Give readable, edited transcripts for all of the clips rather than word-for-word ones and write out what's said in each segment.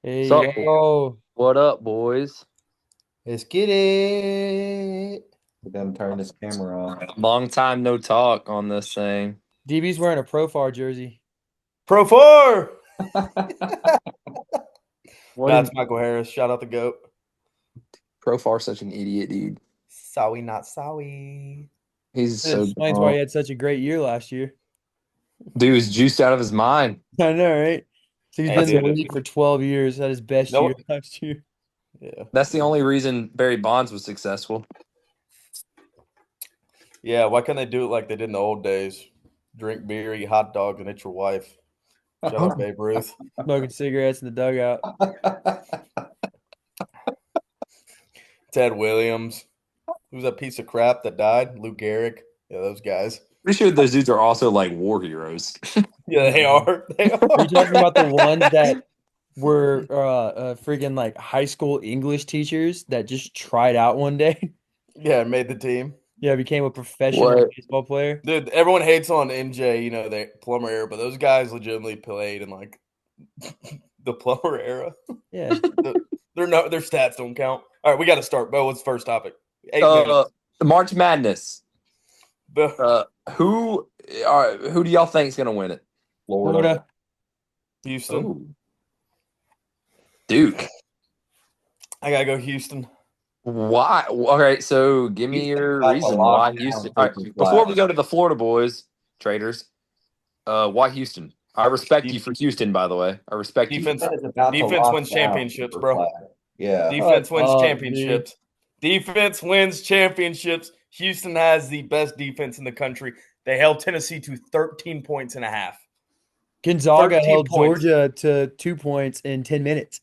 Hey, So, yo, what up, boys? let's get it. We're gonna turn this camera on. Long time no talk on this thing. DB's wearing a Profar jersey. Profar. What That's is Michael Harris. Shout out the GOAT. Profar such an idiot, dude? Sorry, not sorry. He's That so explains why he dumb. had such a great year last year. Dude is juiced out of his mind. I know, right? So he's Hey, been in the dude. league for 12 years. Had his best year No. last year. Yeah. That's the only reason Barry Bonds was successful. Yeah. Why can't they do it like they did in the old days? Drink beer, eat hot dogs, and hit your wife. Shout out Babe Ruth. Smoking cigarettes in the dugout. Ted Williams. Who's that piece of crap that died? Lou Gehrig. Yeah, those guys. Pretty sure those dudes are also like war heroes. Yeah, they are. They Are are. you talking about the ones that were freaking like high school English teachers that just tried out one day? Yeah, made the team. Yeah, became a professional What? baseball player. Dude, everyone hates on MJ, the plumber era, but those guys legitimately played in like the plumber era. Yeah. Their stats don't count. All right, we got to start. Bo, what's the first topic? 8 Uh, minutes. March Madness. Bo, Who who do y'all think is gonna win it? Florida. Houston. Oh, Duke. I gotta go Houston. Why? All right, so give me Houston's your about to reason lock why down Houston. All right, Cooper before Flag. we go to the Florida boys, traders, why Houston? I respect you Def- for Houston, by the way. I respect you. Defense. Houston is about to Defense lock wins down championships, Cooper bro. Flag. Yeah. Defense Shut wins up, dude. championships. Defense wins championships. Houston has the best defense in the country. They held Tennessee to 13 points and a half. Gonzaga 13 held points. Georgia to 2 points in 10 minutes.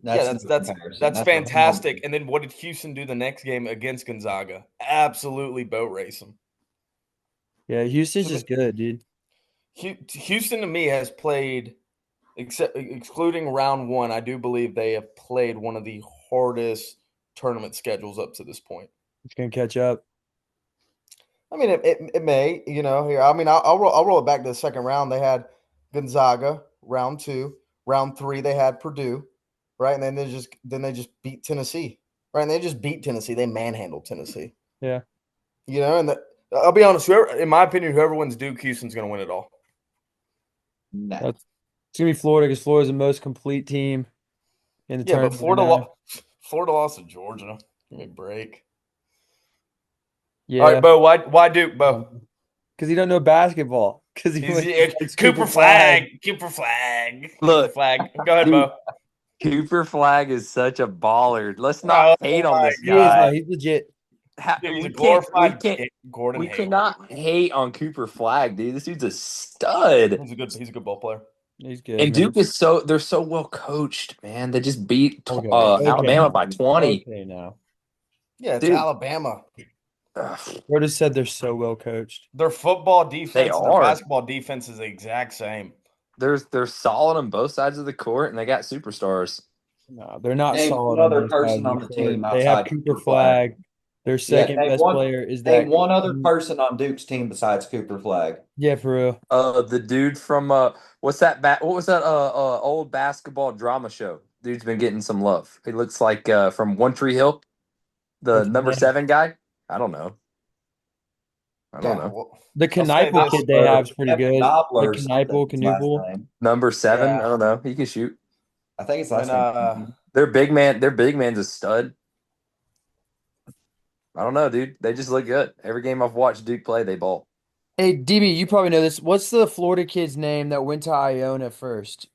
Yeah, no that's comparison. that's a fantastic. And then what did Houston do the next game against Gonzaga? Absolutely boat race them. Yeah, Houston's So just good, dude. Houston to me has played, excluding round one, I do believe they have played one of the hardest tournament schedules up to this point. It's gonna catch up. I mean, it may, here. I mean, I'll roll it back to the second round. They had Gonzaga round two, round three. They had Purdue, right, and then they just beat Tennessee, right, and they just beat Tennessee. They manhandled Tennessee, Yeah. and I'll be honest. In my opinion, whoever wins Duke, Houston's going to win it all. No. That's it's gonna be Florida because Florida's the most complete team in the Yeah, but tournament right now. Florida lost to Georgia. Give me a break. All Yeah. right, Bo. Why Duke, Bo? Because he don't know basketball. Because he likes Cooper Flag. Cooper Flag. Cooper Look, Flag. Go ahead, dude, Bo. Cooper Flag is such a baller. Let's not Oh hate on my this He is, guy. no, he's legit. Dude, he's a We glorified can't, Gordon we Hayward. cannot hate on Cooper Flag, dude. This dude's a stud. He's a good ball player. He's good, And man. Duke is they're so well coached, man. They just beat Okay. Alabama by 20. Okay, now. Yeah, it's Dude, Alabama. ugh, Florida said they're so well coached. Their football they defense and their are. basketball defense is the exact same. They're solid on both sides of the court, and they got superstars. No, they're not Name solid one on other both sides person of on the the court. team They have outside Cooper Cooper Flag. Flag. Their Yeah, second best player is that. name one other person on Duke's team besides Cooper Flag. Yeah, for real. The dude from what's that? What was that? Old basketball drama show. Dude's been getting some love. He looks like from One Tree Hill, the What's his number name? 7 guy. I don't know. I don't Yeah, know. well, The I'll say Kniple this. kid they have is pretty Kevin good. The Dobler or something. Kniple, His last Knuble. name. Number 7. Yeah. I don't know. He can shoot. I think his When last name. Their big man. Their big man's a stud. I don't know, dude. They just look good. Every game I've watched Duke play, they ball. Hey, DB, you probably know this. What's the Florida kid's name that went to Iona first?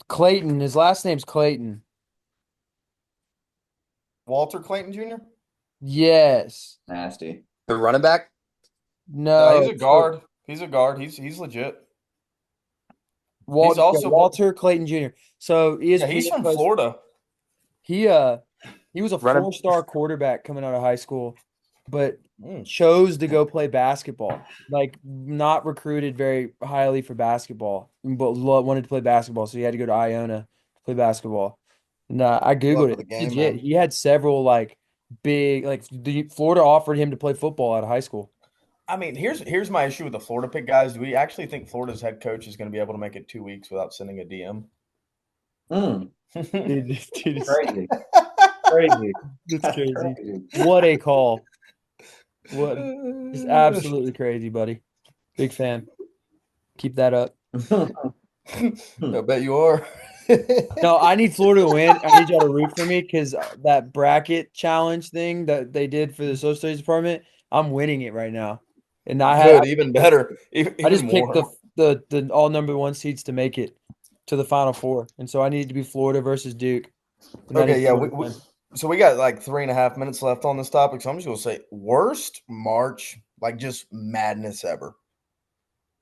Clayton. His last name's Clayton. Walter Clayton Jr. Yes. Nasty. The running back. No. He's a guard. He's a guard. He's legit. Walt, He's also Walter Clayton Jr. So yeah, he's ESPN from posted Florida. he he was a Running. 4-star quarterback coming out of high school, but Mm. chose to go play basketball. Like not recruited very highly for basketball, but wanted to play basketball, so he had to go to Iona to play basketball. And I Love googled for it. the game, Legit. man. He had several like big like Florida offered him to play football out of high school. I mean, here's my issue with the Florida pick, guys. Do we actually think Florida's head coach is going to be able to make it 2 weeks without sending a DM? Mm, Dude, it's crazy. Crazy. it's That's crazy. crazy. What a call. What just absolutely crazy, buddy. Big fan. Keep that up. I bet you are. No, I need Florida to win. I need y'all to root for me because that bracket challenge thing that they did for the social studies department, I'm winning it right now. And Good, even better, I even just picked more. the all number one seeds to make it to the Final Four, and so I need to be Florida versus Duke, and I Okay, need yeah. Florida to win. So we got like 3.5 minutes left on this topic. So I'm just gonna say worst March, like just madness ever.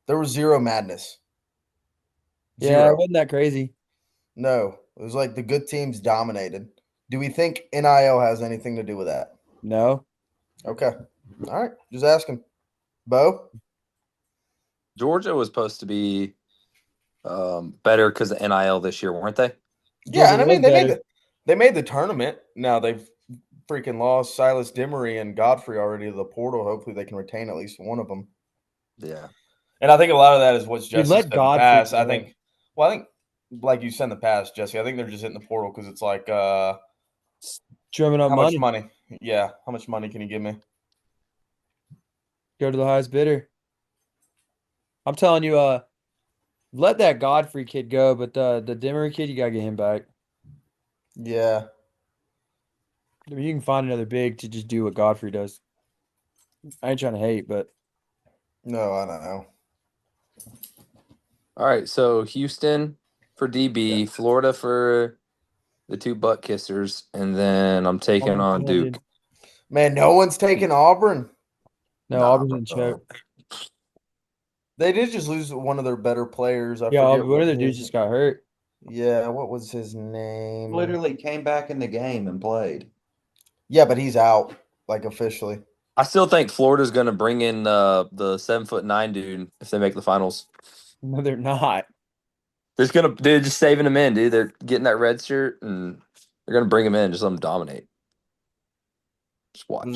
There was zero madness. Yeah, it Zero. wasn't that crazy. No. It was like the good teams dominated. Do we think NIL has anything to do with that? No, Okay. All right. Just asking. Bo? Georgia was supposed to be better because of NIL this year, weren't they? Yeah, Georgia and I was mean better. they made the tournament. Now they've freaking lost Silas Dimmery and Godfrey already to the portal. Hopefully they can retain at least one of them. Yeah. And I think a lot of that is what Dude, Jesse let said in the Godfrey past. go. I think like you said in the past, Jesse, I think they're just hitting the portal because it's like Drumming up how much money. money? Yeah, how much money can you give me? Go to the highest bidder. I'm telling you, let that Godfrey kid go, but the Dimmer kid, you gotta get him back. Yeah. I mean, you can find another big to just do what Godfrey does. I ain't trying to hate, but No, I don't know. All right. So Houston for DB, Florida for the two butt kissers, and then I'm taking on Duke. Man, no one's taking Auburn. No, Nah, Auburn's in choke. They did just lose one of their better players. I Yeah, forget one of what the dudes his just got hurt. Yeah, what was his name? Literally came back in the game and played. Yeah, but he's out, like officially. I still think Florida's going to bring in the 7'9" dude if they make the finals. No, they're not. They're just saving him in, dude. They're getting that red shirt and they're gonna bring him in, just let him dominate. Just watch.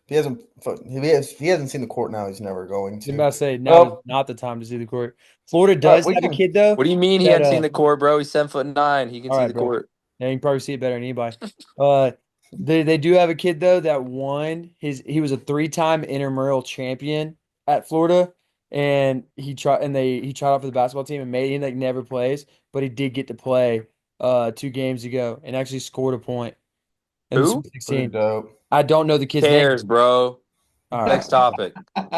If he hasn't seen the court now, he's never going I'm to. about to say now is Well, not the time to see the court. Florida all right, does we have a can. kid though. What do you mean he That hadn't seen the court, bro? He's 7'9". He can all see right, the bro. court. Yeah, you can probably see it better than anybody. Uh, they do have a kid though that won he was a three-time intramural champion at Florida, and he tried out for the basketball team and made he like never plays, but he did get to play 2 games ago and actually scored a point in the Who Sweet Pretty 16. dope. I don't know the kid's name. Cares, bro? All right. Next topic.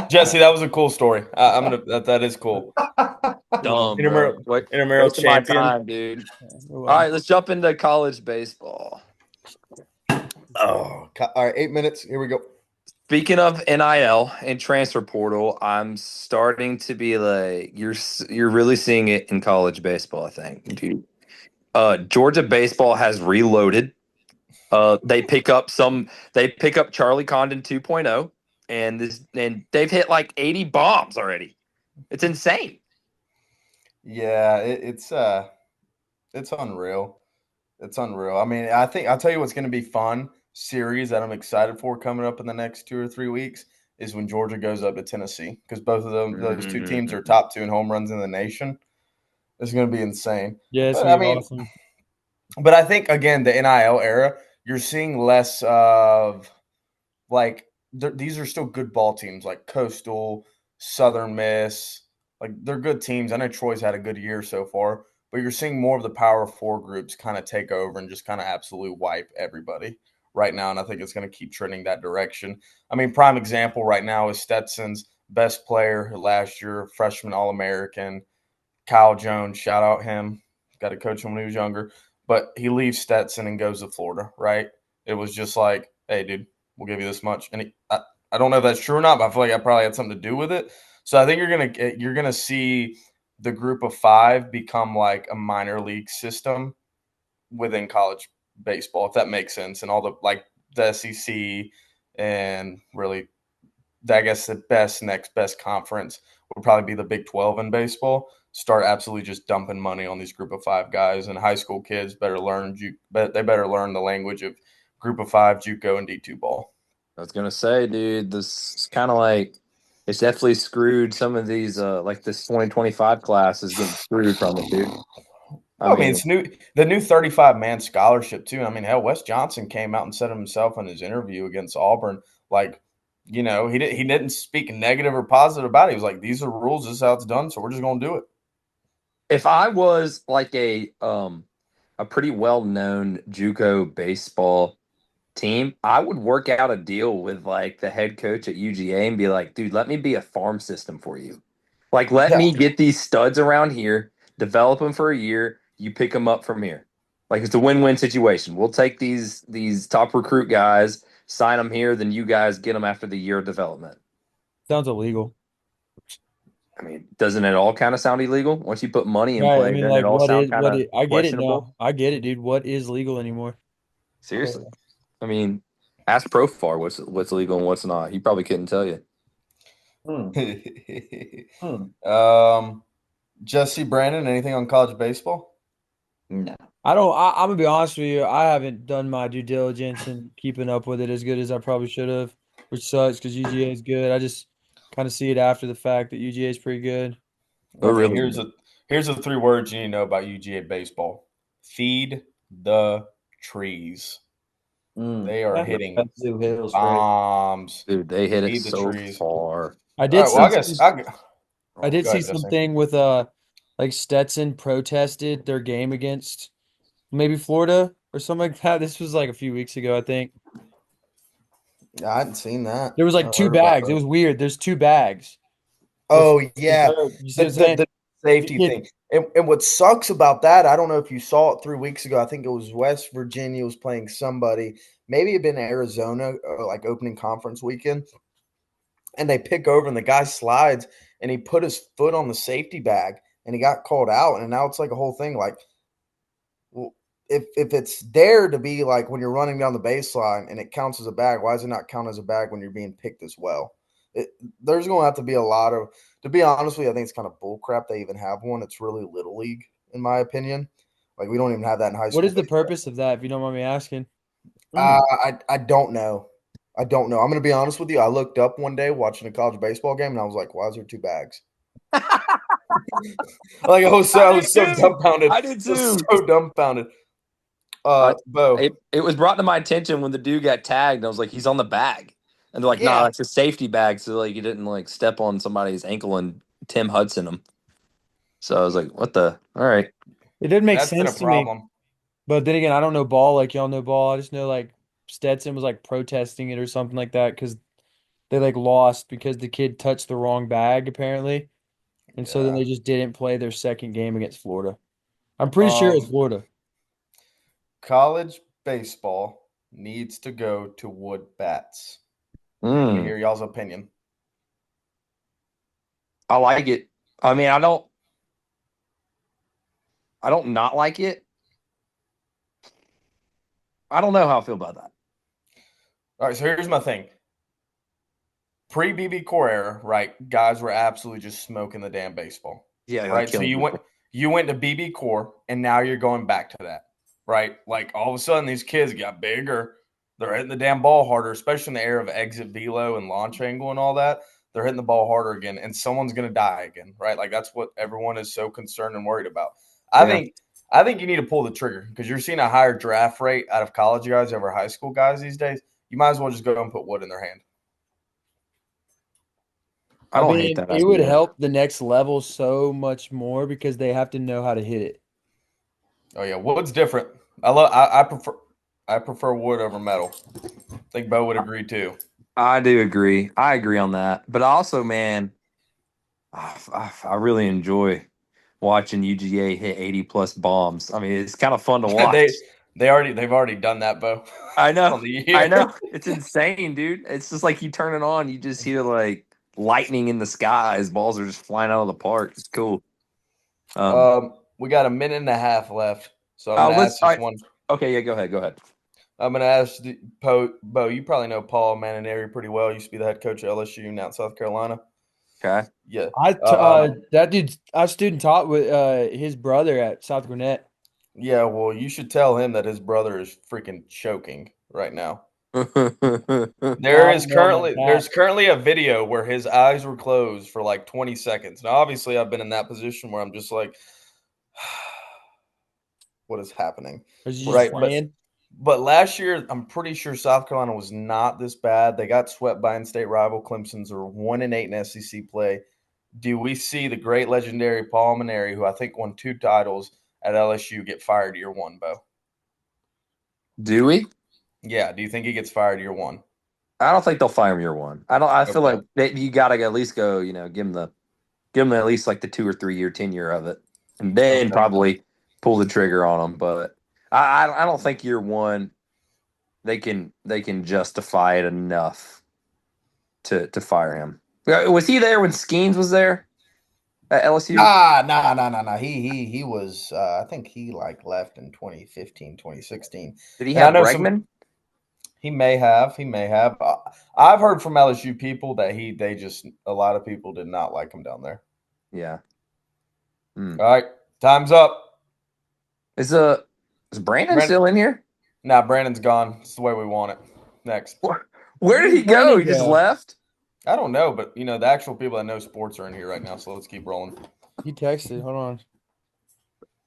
Jesse, that was a cool story. I'm gonna that is cool. Dumb, bro. Intramural What? intramural Wasting my champion. time, dude. You're All welcome. right, let's jump into college baseball. Oh, all right, 8 minutes. Here we go. Speaking of NIL and transfer portal, I'm starting to be like, you're really seeing it in college baseball, I think, dude. Georgia baseball has reloaded. They pick up Charlie Condon 2.0, and they've hit like 80 bombs already. It's insane. Yeah, it's unreal. It's unreal. I mean, I think I'll tell you what's going to be fun series that I'm excited for coming up in the next 2 or 3 weeks is when Georgia goes up to Tennessee because both of those two teams are top two in home runs in the nation. It's going to be insane. Yeah, it's But gonna I be mean, awesome. but I think again the NIL era, you're seeing less of like these are still good ball teams like Coastal, Southern Miss. Like they're good teams. I know Troy's had a good year so far, but you're seeing more of the Power Four groups kind of take over and just kind of absolutely wipe everybody right now. And I think it's going to keep trending that direction. I mean, prime example right now is Stetson's best player last year, freshman All American, Kyle Jones. Shout out him. Got to coach him when he was younger, but he leaves Stetson and goes to Florida. Right? It was just like, hey, dude, we'll give you this much. And I don't know if that's true or not, but I feel like I probably had something to do with it. So I think you're gonna see the group of five become like a minor league system within college baseball, if that makes sense. And all the SEC and really, I guess the next best conference would probably be the Big 12 in baseball. Start absolutely just dumping money on these group of five guys, and high school kids better learn. They better learn the language of group of five, JUCO, and D2 ball. I was gonna say, dude, this is kind of like it's definitely screwed some of these. Like this 2025 class is getting screwed from it, dude. I Well, I mean, mean, it's the new 35-man scholarship too. I mean, hell, Wes Johnson came out and said himself in his interview against Auburn, like, he didn't speak negative or positive about it. He was like, "These are rules. This is how it's done. So we're just gonna do it." if I was like a pretty well known JUCO baseball team, I would work out a deal with like the head coach at UGA and be like, dude, let me be a farm system for you. Like, let Yeah, me get these studs around here, develop them for a year. You pick them up from here. Like, it's a win-win situation. We'll take these top recruit guys, sign them here, then you guys get them after the year of development. Sounds illegal. I mean, doesn't it all kind of sound illegal? Once you put money in Right. I play, mean, doesn't it like, all sound kind of I get it questionable? now. I get it, dude. What is legal anymore? Seriously. I mean, ask Profar what's legal and what's not. He probably couldn't tell you. Hmm. Hmm. Jesse Brandon, anything on college baseball? No. I'm gonna be honest with you. I haven't done my due diligence and keeping up with it as good as I probably should have, which sucks because UGA is good. I just kind of see it after the fact that UGA is pretty good. Oh, I mean, really? here's the three words you need to know about UGA baseball: feed the trees. They are Yeah. hitting That Blue Hills great. bombs. Dude, they hit it Feed the so trees. far. I All did right. Well, see I guess some, I Oh, did go see ahead, Jesse. something with like Stetson protested their game against maybe Florida or something like that. This was like a few weeks ago, I think. I hadn't seen that. There was I like two heard about bags. It that. was weird. There's two bags with Oh yeah, you see what I'm saying? the The safety kid, thing. And what sucks about that, I don't know if you saw it 3 weeks ago. I think it was West Virginia was playing somebody. Maybe it had been Arizona, like opening conference weekend. And they pick over and the guy slides and he put his foot on the safety bag and he got called out. And now it's like a whole thing. Like, well, if it's there to be like when you're running down the baseline and it counts as a bag, why does it not count as a bag when you're being picked as well? There's going to have to be a lot of, to be honest with you, I think it's kind of bullcrap they even have one. It's really little league, in my opinion. Like, we don't even have that in high what school is the baseball. purpose of that, if you don't mind me asking? I don't know. I don't know. I'm going to be honest with you. I looked up one day watching a college baseball game and I was like, why is there two bags? Like I was so dumbfounded. I did I was too. so dumbfounded. I, Bo. it was brought to my attention when the dude got tagged. I was like, he's on the bag. And they're like, nah, Yeah. that's a safety bag. So like you didn't like step on somebody's ankle and Tim Hudson him. So I was like, what the? All right. It didn't make That's been a sense to me. problem. But then again, I don't know ball like y'all know ball. I just know like Stetson was like protesting it or something like that because they like lost because the kid touched the wrong bag apparently. And so then Yeah. they just didn't play their second game against Florida. I'm pretty sure it's Um, Florida. college baseball needs to go to wood bats. Let me Mm, hear y'all's opinion. I like it. I mean, I don't not like it. I don't know how I feel about that. All right, so here's my thing. Pre BB Core era, right? Guys were absolutely just smoking the damn baseball, Yeah, like right? So killing people. you went to BB Core, and now you're going back to that, right? Like all of a sudden, these kids got bigger. They're hitting the damn ball harder, especially in the era of exit velo and launch angle and all that. They're hitting the ball harder again, and someone's going to die again, right? Like that's what everyone is so concerned and worried about. I Yeah. think I think you need to pull the trigger because you're seeing a higher draft rate out of college guys over high school guys these days. You might as well just go and put wood in their hand. I I don't hate mean, that it would idea. help the next level so much more because they have to know how to hit it. Oh yeah, wood's different. I prefer wood over metal. I think Bo would agree too. I do agree. I agree on that. But also, man, I really enjoy watching UGA hit 80 plus bombs. I mean, it's kind of fun to watch. They've already done that, Bo, I know. on the I year. know. It's insane, dude. It's just like you turn it on, you just hear like lightning in the skies. Balls are just flying out of the park. It's cool. Um, We got a minute and a half left, so I'm gonna let's. ask All this right. one. Okay. Yeah. Go ahead. Go ahead. I'm gonna ask Bo. You probably know Paul Manineri pretty well. Used to be the head coach at LSU, now at South Carolina. Okay. Yeah. That dude's I student taught with his brother at South Gwinnett. Yeah. Well, you should tell him that his brother is freaking choking right now. No, I don't know about There's that. currently a video where his eyes were closed for like 20 seconds. Now, obviously, I've been in that position where I'm just like, what is happening. Or is he just Right, playing? but last year, I'm pretty sure South Carolina was not this bad. They got swept by in-state rival Clemson's, or 1-8 in SEC play. Do we see the great legendary Paul Maneri, who I think won 2 titles at LSU, get fired year one, Bo? Do we? Yeah. Do you think he gets fired year one? I don't think they'll fire him year one. I feel Okay. like you got to at least go. Give him at least like the 2 or 3 year tenure of it, and then Okay. probably pull the trigger on him. But I don't think year one they can justify it enough to fire him. Was he there when Skeens was there at LSU? Nah. He was. I think he left in 2015, 2016. Did he And I have know some. Bregman? He may have. He may have. I've heard from LSU people that a lot of people did not like him down there. Yeah. All right, time's up. Is Brandon still in here? Nah, Brandon's gone. It's the way we want it. Next. Where did he go? He just left? I don't know, but the actual people that know sports are in here right now, so let's keep rolling. He texted. Hold on.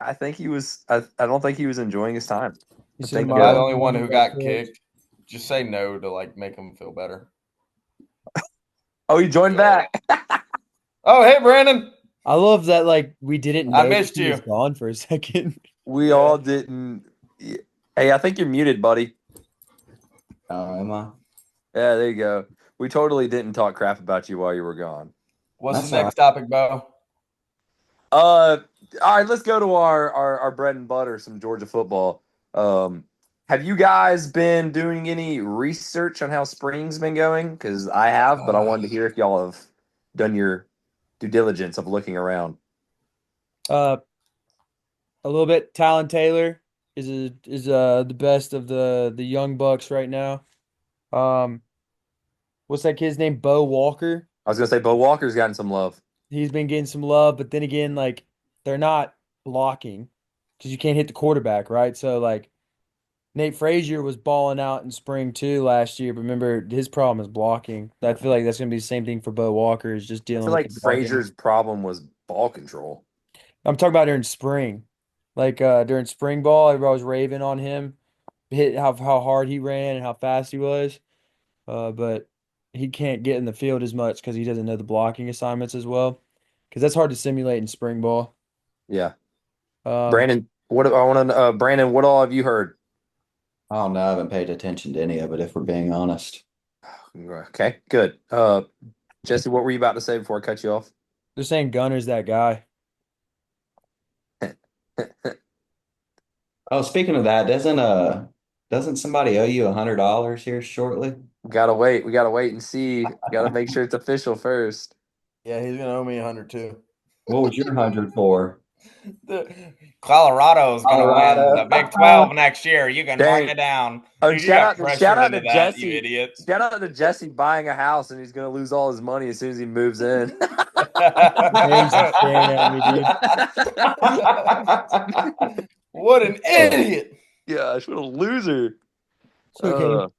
I think he was. I don't think he was enjoying his time. He I said think my Yeah, the own only one man who got kicked. kicked. Just say no to make him feel better. Oh, he joined back. Oh, hey, Brandon. I love that. We didn't I know missed he was you. gone for a second. We all didn't. Hey, I think you're muted, buddy. Oh, am I? Yeah, there you go. We totally didn't talk crap about you while you were gone. What's That's the next topic, Bo? All right, let's go to our bread and butter, some Georgia football. Have you guys been doing any research on how spring's been going? Because I have, but I wanted to hear if y'all have done your due diligence of looking around. A little bit. Talon Taylor is the best of the young bucks right now. What's that kid's name? Bo Walker. I was gonna say Bo Walker's gotten some love. He's been getting some love, but then again, they're not blocking because you can't hit the quarterback, right? So Nate Frazier was balling out in spring too last year, but remember his problem is blocking. I feel like that's gonna be the same thing for Bo Walker, is just I dealing feel with like the blocking. Frazier's problem was ball control. I'm talking about during spring. During spring ball, everybody was raving on him, hit how hard he ran and how fast he was. But he can't get in the field as much because he doesn't know the blocking assignments as well. Because that's hard to simulate in spring ball. Yeah. Um, Brandon, Brandon, what all have you heard? I don't know. I haven't paid attention to any of it, if we're being honest. Okay, good. Jesse, what were you about to say before I cut you off? they're saying Gunner's that guy. Oh, speaking of that, doesn't somebody owe you $100 here shortly? We gotta wait. We gotta wait and see. Gotta make sure it's official first. Yeah, he's gonna owe me 100 too. What was your 100 for? Colorado's gonna Colorado. win the Big 12 next year. You can mark Dang. it down. Oh, Dude, you got pressured shout out into to that, Jesse. you idiots. Shout out to Jesse buying a house, and he's gonna lose all his money as soon as he moves in. Name's staring at me, dude. What an idiot! Gosh, what a loser! It's okay.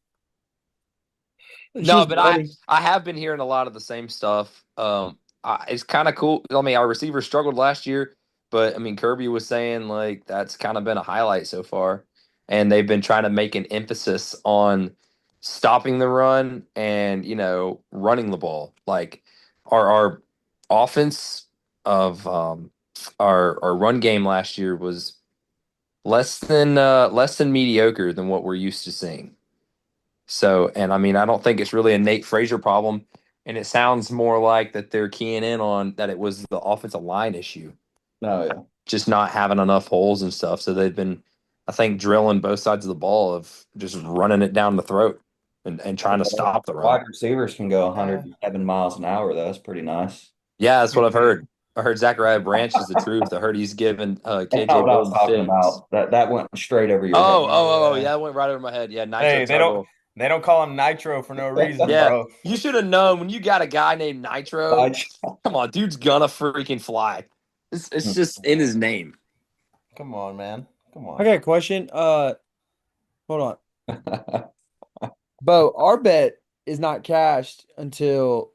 It's No, just but funny. I have been hearing a lot of the same stuff. It's kind of cool. I mean, our receivers struggled last year, but I mean, Kirby was saying that's kind of been a highlight so far, and they've been trying to make an emphasis on stopping the run and running the ball. Like our offense of our run game last year was less than mediocre than what we're used to seeing. So, and I mean, I don't think it's really a Nate Frazier problem. And it sounds more like that they're keying in on that it was the offensive line issue, Oh, yeah. just not having enough holes and stuff. So they've been, I think, drilling both sides of the ball of just running it down the throat and trying to stop the run. Wide receivers can go 107 miles an hour, though. That's pretty nice. Yeah, that's what I've heard. I heard Zachariah Branch is the truth. I heard he's given That's KJ not what I was Bolden talking fits. about. That went straight over your head. Yeah, that went right over my head. Yeah, Nitro Hey, Turbo. they don't call him Nitro for no reason, Yeah, bro. you should have known when you got a guy named Nitro. Come on, dude's gonna freaking fly. It's just in his name. Come on, man. Come on. I got a question. Hold on. Bo, our bet is not cashed until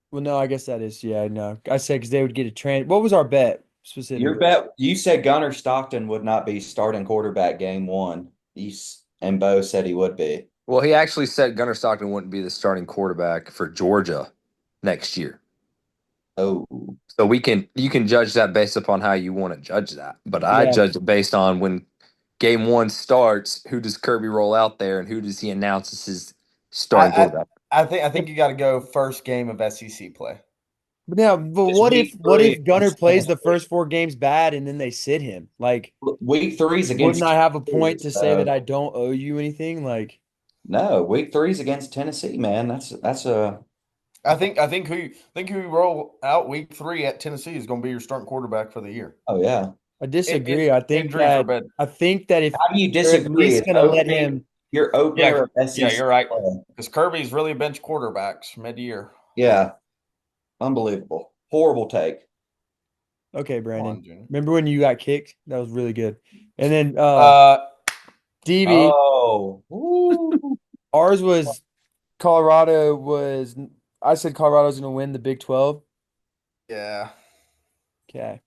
well, no, I guess that is, yeah, no. I said because they would get a what was our bet? Your specifically. bet, you said Gunnar Stockton would not be starting quarterback game one. And Bo said he would be. Well, he actually said Gunnar Stockton wouldn't be the starting quarterback for Georgia next year. Oh, So you can judge that based upon how you want to judge that. But I Yeah, judge it based on when game one starts, who does Kirby roll out there and who does he announce as his starting I quarterback? I think you got to go first game of SEC play. but now, but it's what week 3 if Gunner against plays the Tennessee. first 4 games bad and then they sit him? Like, Week 3's wouldn't against I have a Tennessee. point to say that I don't owe you anything? Like, No, week 3's against Tennessee, man. That's a I think who you roll out week 3 at Tennessee is going to be your starting quarterback for the year. oh yeah. I disagree. Injury forbid. I think that if How do you they're at disagree? least It's gonna let opening him. your Yeah, opener of yeah, SEC you're right. play. Because Kirby's really bench quarterbacks mid-year. Yeah, unbelievable. Horrible take. Okay, Come Brandon. on, Junior. Remember when you got kicked? That was really good. And then Uh, DB, Oh, ooh. ours was Colorado was. I said Colorado's gonna win the Big 12. yeah, Okay,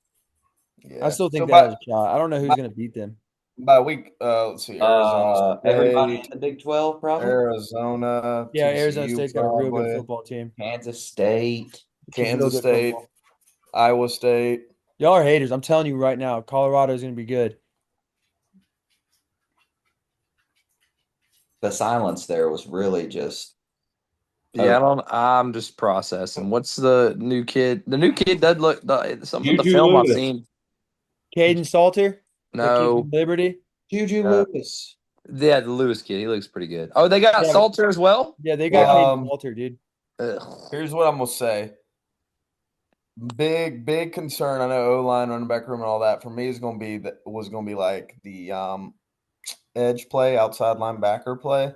I yeah. still So think they have a shot. I don't know who's by, gonna beat them. by week, let's see, Arizona Everybody in State, the Big 12 probably. Arizona, Yeah, Arizona TCU State's got a real good probably, football team. Kansas State. Some real Kansas good State, football. Iowa State. Y'all are haters. I'm telling you right now, Colorado's gonna be good. The silence there was really just Yeah, oh, I'm just processing. What's the new kid? The new kid does look some of the Juju film I've Lewis. seen. Caden Salter, the kid No, from Liberty. Juju uh, Lewis. yeah, the Lewis kid. He looks pretty good. Oh, they got Yeah, Salter as well. yeah, they got Yeah. Caden Salter, dude. Ugh. Here's what I'm gonna say. Big concern. I know O line, running back room, and all that for me is going to be like the edge play, outside linebacker play,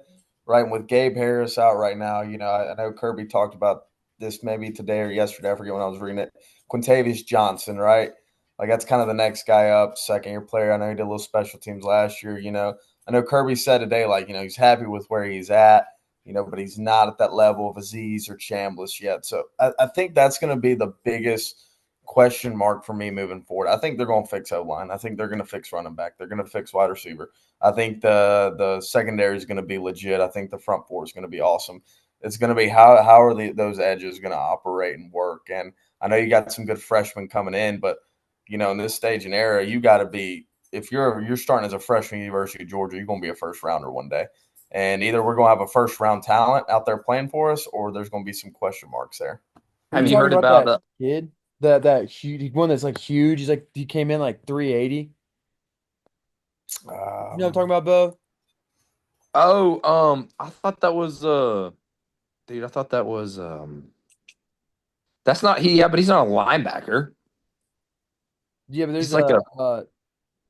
right? And with Gabe Harris out right now, I know Kirby talked about this maybe today or yesterday. I forget when I was reading it. Quintavious Johnson, right? Like that's kind of the next guy up, second year player. I know he did a little special teams last year. I know Kirby said today, like he's happy with where he's at. But he's not at that level of Aziz or Chambliss yet. So I think that's going to be the biggest question mark for me moving forward. I think they're going to fix O line. I think they're going to fix running back. They're going to fix wide receiver. I think the secondary is going to be legit. I think the front four is going to be awesome. It's going to be how are those edges going to operate and work. And I know you got some good freshmen coming in, but in this stage and era, you got to be if you're starting as a freshman at University of Georgia, you're going to be a first rounder one day. And either we're going to have a first round talent out there playing for us, or there's going to be some question marks there. Are you Have you talking heard about about? that kid? That huge one that's like huge. He came in like 380. You know what I'm talking about, Bo? Oh, I thought that was dude. I thought that was That's not he. Yeah, but he's not a linebacker. Yeah, but there's He's like a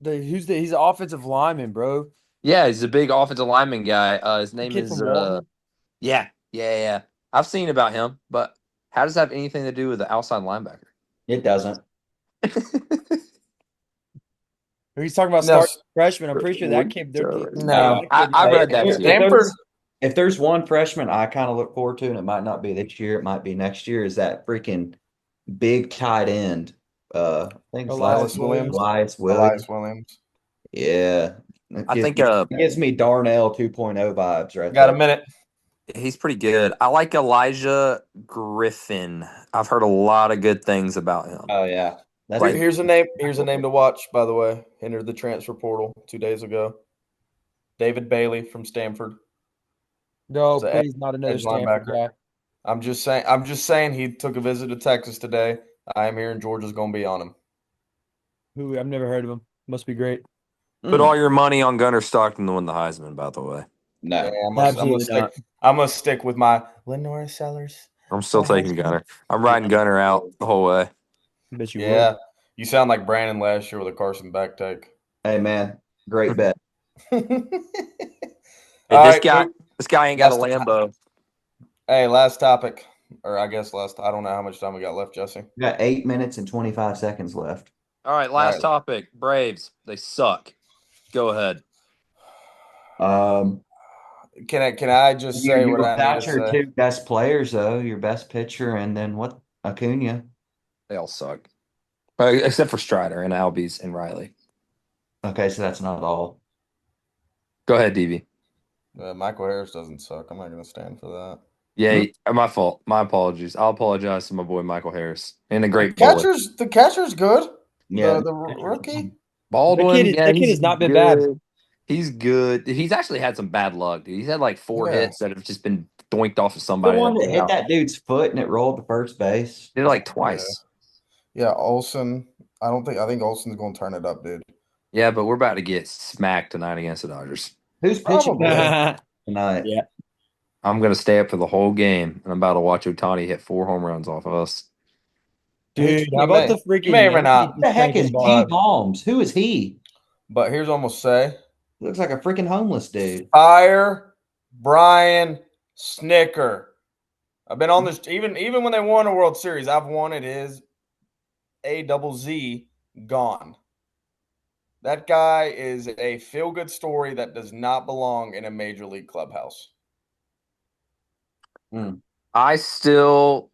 he's the offensive lineman, bro. yeah. He's a big offensive lineman guy. His The name kid is from Walton. yeah. I've seen about him, but how does that have anything to do with the outside linebacker? It doesn't. He's talking about No, starting freshman. I'm pretty sure that kid. no. I Hey, read that too. Stanford. If there's one freshman I kind of look forward to, and it might not be this year, it might be next year, is that freaking big tight end. I think his last Elias name is Williams. Elias Williams. Elias Williams. Yeah. That I think gives me Darnell 2.0 vibes right Got a there. minute. he's pretty good. I like Elijah Griffin. I've heard a lot of good things about him. Oh yeah. That's Like Here's a name. Here's a name to watch. By the way, entered the transfer portal 2 days ago. David Bailey from Stanford. No, He's an please, not another edge Stanford linebacker. guy. I'm just saying. I'm just saying. He took a visit to Texas today. I am hearing Georgia's going to be on him. Who I've never heard of him. Must be great. put all your money on Gunnar Stockton to win the Heisman. By the way, Yeah, No. I'm gonna Absolutely stick. not. I'm gonna stick with my Lenora Sellers. I'm still taking Gunnar. I'm riding Gunnar out the whole way. I bet you would. Yeah, you sound like Brandon last year with a Carson back take. Hey man, great bet. All Hey, this right, guy, this guy ain't got a last, Lambo. hey, last topic, or I guess last. I don't know how much time we got left, Jesse. We got 8 minutes and 25 seconds left. All right, All last right. topic. Braves. They suck. Go ahead. Um, Can I just say what I need to without your say? two best players though, your best pitcher and then what Acuna. They all suck. Except for Strider and Albies and Riley. Okay, so that's not all. Go ahead, DB. Michael Harris doesn't suck. I'm not going to stand for that. Yeah, my fault. My apologies. I'll apologize to my boy Michael Harris and a The great bullet. catcher's good. Yeah, The rookie. Baldwin, yeah, that kid he's has not been bad. good. He's good. He's actually had some bad luck, dude. He's had like 4 Yeah. hits that have just been doinked off of the somebody. one That that did hit that dude's foot and it rolled to first base. it like twice. Yeah, Olsen. I think Olsen's going to turn it up, dude. Yeah, but we're about to get smacked tonight against the Dodgers. Who's pitching Probably. tonight? Yeah. I'm gonna stay up for the whole game, and I'm about to watch Otani hit 4 home runs off of us. Dude, how He about may- the he may freaking or may Yankees not. Who the just heck cranking is the ball G out? Holmes? Who is he? But here's what I'm going to say. Looks like a freaking homeless dude. Fire Brian Snicker. I've been on this even when they won a World Series. I've wanted his AZZ gone. That guy is a feel-good story that does not belong in a major league clubhouse. I still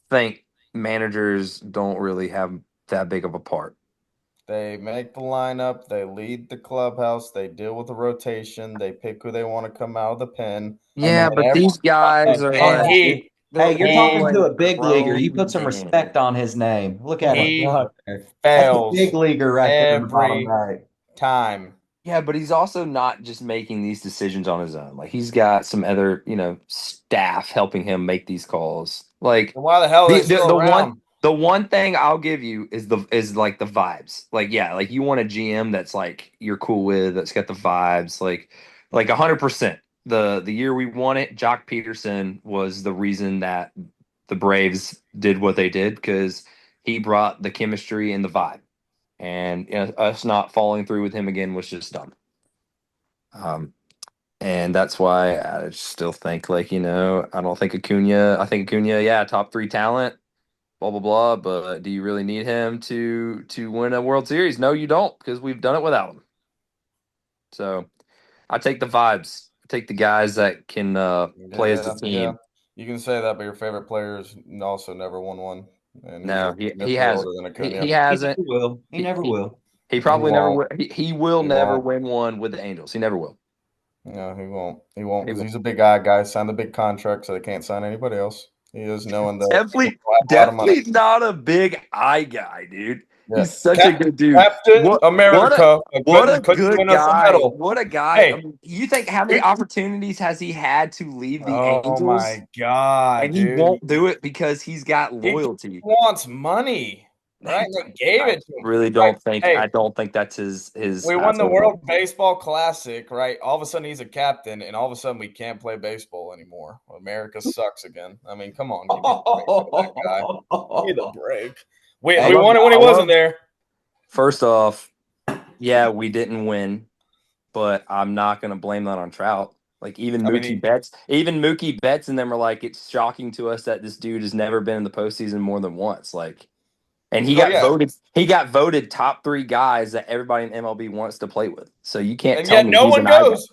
think managers don't really have that big of a part. They make the lineup, they lead the clubhouse, they deal with the rotation, they pick who they want to come out of the pen. Yeah, And but these guys are and like he Hey, you're talking to a big leaguer. You grown put some men. respect on his name. Look at Oh my him. He God. That's a fails big leaguer right there in the bottom every right. time. Yeah, but he's also not just making these decisions on his own. Like he's got some other, staff helping him make these calls. Like Then why the hell are the they still the one around? the one thing I'll give you is like the vibes. Like yeah, like you want a GM that's like you're cool with, that's got the vibes, like 100%. The year we won it, Jock Peterson was the reason that the Braves did what they did because he brought the chemistry and the vibe. And us not following through with him again was just dumb. And that's why I still think I don't think Acuna. I think Acuna, yeah, top 3 talent, blah blah blah. But do you really need him to win a World Series? No, you don't, because we've done it without him. So I take the vibes. I take the guys that can play as a Yeah. team. You can say that, but your favorite players also never won one. And he's No, a he significantly older hasn't. than He, Acuna. he He hasn't. never will. He never will. He He probably never won't. will. He will He never won't. win one with the Angels. He never will. No, he won't. He won't He because will. he's a big guy. Signed a big contract, so they can't sign anybody else. He is knowing that Definitely, people have a lot of money. definitely not a big eye guy, dude. Yeah. He's such a good dude. Captain America. What a Couldn't good win us a guy. medal. What a guy. I Hey, mean, you think how many opportunities has he had to leave the oh Angels? my God, And he dude. won't do it because he's got He loyalty. wants money, right? And they gave I it to him. really Right? don't think Hey, I don't think that's his we won the asshole. World Baseball Classic, right? All of a sudden he's a captain, and all of a sudden we can't play baseball anymore. America sucks again. I mean, come on, give me a break with that guy. Give me the break. We I we love- won it when he I wasn't love- there. First off, yeah, we didn't win, but I'm not going to blame that on Trout. Like even I mean, Mookie Betts, and them are like, it's shocking to us that this dude has never been in the postseason more than once. Like, and he Oh, got yeah. voted. He got voted top 3 guys that everybody in MLB wants to play with. So you can't And tell yet me no he's one an eye guy. goes.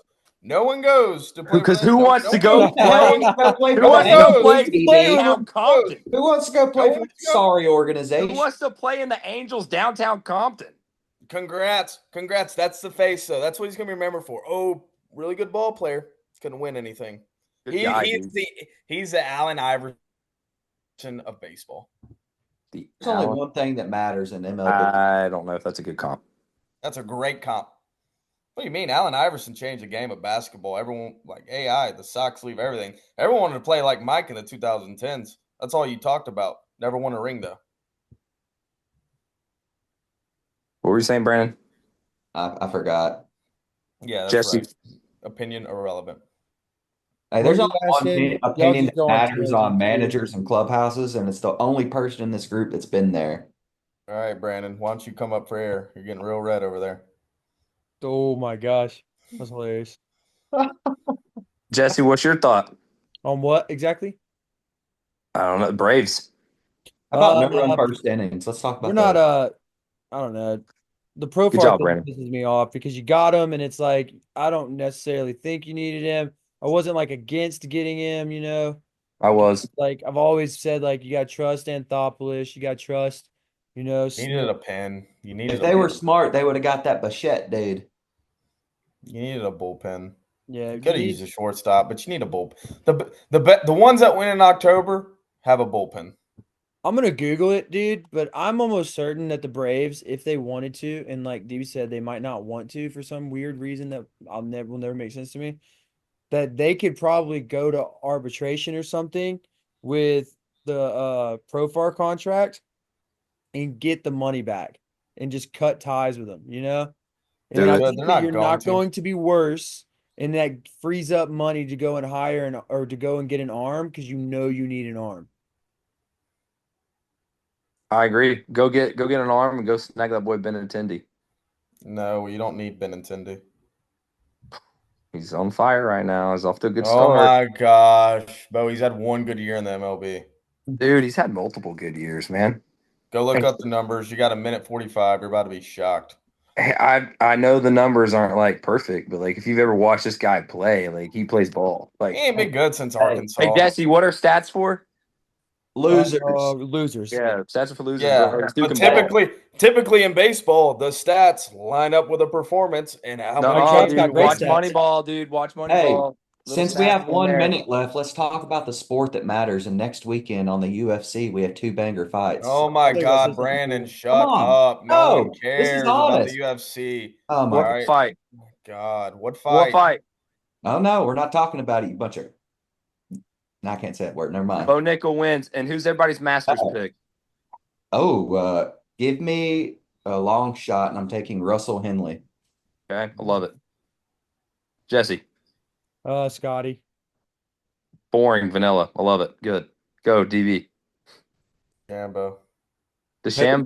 No one goes to play Because with who no wants to go one The hell play? wants to go play Who for one the wants to go goes. play Yankees, downtown DB? Compton? Who wants to go play No for one that goes. sorry Who organization? wants to play in the Angels downtown Compton? Congrats. That's the face, though. That's what he's gonna be remembered for. Oh, really good ball player. He's gonna win anything. Good guy, dude. He's the Allen Iverson of baseball. The There's only Allen- one thing that matters in MLB. I don't know if that's a good comp. That's a great comp. What do you mean? Allen Iverson changed the game of basketball. Everyone like AI, the sock sleeve, everything. Everyone wanted to play like Mike in the 2010s. That's all you talked about. Never won a ring though. What were you saying, Brandon? I forgot. Yeah, that's Jesse. right. Opinion irrelevant. Hey, What there's were only you guys one saying? Y'all opinion just that go on matters on tangents, dude. managers and clubhouses, and it's the only person in this group that's been there. All right, Brandon. Why don't you come up for air? You're getting real red over there. Oh my gosh. That's hilarious. Jesse, what's your thought? On what exactly? I don't know. Braves. How about no run Uh, first innings? Let's talk we're about not that. I don't know. The Good Profar job, thing Brandon. pisses me off because you got him and it's like I don't necessarily think you needed him. I wasn't like against getting him, you know. I was. Like I've always said, like you got to trust Anthopoulos, you got to trust You know, You needed a pen. You needed If a they were bullpen. smart, they would have got that Bichette dude. You needed a bullpen. yeah, You could have used a shortstop, but you need a bullpen. The ones that win in October have a bullpen. I'm gonna Google it, dude, but I'm almost certain that the Braves, if they wanted to, and like DB said, they might not want to for some weird reason that will never make sense to me, that they could probably go to arbitration or something with the Profar contract and get the money back and just cut ties with them, you know? And Do I it. think They're that not you're going not to. going to be worse, and that frees up money to go and hire or to go and get an arm because you know you need an arm. I agree. Go get an arm and go snag that boy Benintendi. No, you don't need Benintendi. He's on fire right now. He's off to a good Oh start. my gosh, Bo, he's had one good year in the MLB. Dude, he's had multiple good years, man. Go look up the numbers. You got a minute 45. You're about to be shocked. Hey, I know the numbers aren't like perfect, but like if you've ever watched this guy play, like he plays ball. He Like, ain't been good since Hey, hey Arkansas. Jesse, what are stats for? Losers. Losers. Yeah, stats are for losers, Yeah, bro. He's but duking ball. typically in baseball, the stats line up with a performance and how No, many Mike games Trout's got dude, you great watch win. stats. Moneyball, dude. Watch Hey, Moneyball. Little since we stats have in 1 there. minute left, let's talk about the sport that matters. And next weekend on the UFC, we have two banger fights. Oh my I think I said God, something Brandon, cool. Come shut on. up. No one No, this is cares about the honest. UFC. Oh my All What God. right. fight? God, what What fight? fight? Oh no, we're not talking about it, you bunch of. No, I can't say that word. Never mind. Bo Nickel wins. And who's everybody's Masters Oh, pick? give me a long shot, and I'm taking Russell Henley. Okay, I love it. Jesse, Scotty. boring, vanilla. I love it. Good. Go, DB. Jambo. The Sham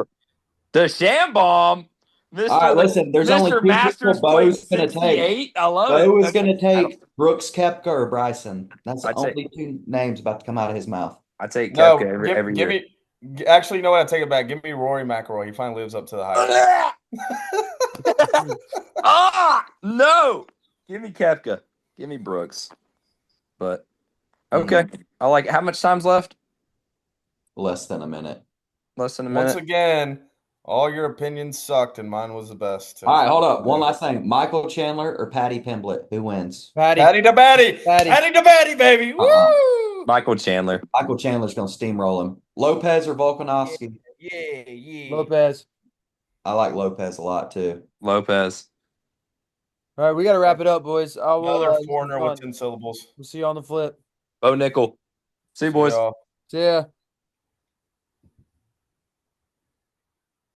The Sham Bomb. All right, Mr. listen. There's only Mr. two people Masters played Bo's going to take. 68. I love it. Bo is Okay. going to take Brooks Koepka or Bryson. That's the I'd say only two names about to come out of his mouth. I take Kepka No, every give year. me. Actually, you know what? I take it back. Give me Rory McIlroy. He finally lives up to the hype. No. Give me Kepka. Give me Brooks. But okay. I like it. How much time's left? Less than a minute. Less than a Once minute. again, all your opinions sucked, and mine was the best. All right, hold up. One last thing. Michael Chandler or Patty Pimblett? Who wins? Patty. Patty to Patty. Patty. Patty to Patty, baby. Uh-uh. Woo! Michael Chandler. Michael Chandler's going to steamroll him. Lopez or Volkanovski? Yeah. Lopez. I like Lopez a lot too. Lopez. All right, we got to wrap it up, boys. I will. Another It's been foreigner with fun. 10 syllables. We'll see you on the flip. Bo Nickel. See you, See boys. y'all. See ya.